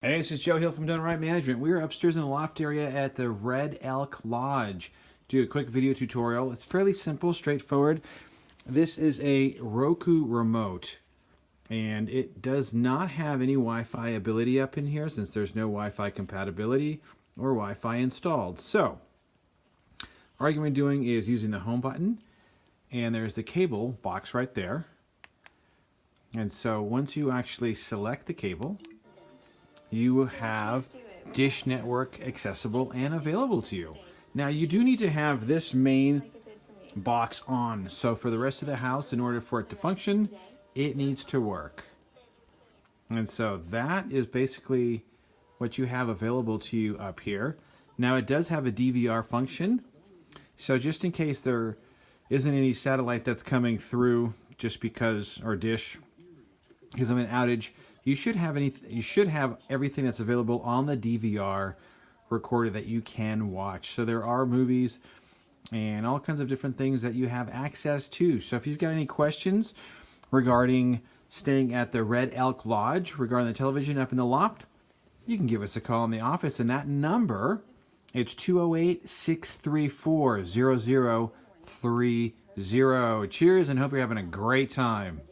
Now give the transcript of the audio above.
Hey, this is Joe Hill from DoneRight Management. We are upstairs in the loft area at the Red Elk Lodge. Do a quick video tutorial. It's fairly simple, straightforward. This is a Roku remote, and it does not have any Wi-Fi ability up in here since there's no Wi-Fi compatibility or Wi-Fi installed. So, all you're going to be doing is using the home button, and there's the cable box right there. And so once you actually select the cable, you have Dish Network accessible and available to you. Now you do need to have this main box on, so for the rest of the house, in order for it to function, it needs to work. And so that is basically what you have available to you up here. Now it does have a DVR function, so just in case there isn't any satellite that's coming through just because, or dish, because of an outage, you should have everything that's available on the DVR recorder that you can watch. So there are movies and all kinds of different things that you have access to. So if you've got any questions regarding staying at the Red Elk Lodge, regarding the television up in the loft, you can give us a call in the office, and that number, it's 208-634-0030. Cheers, and hope you're having a great time.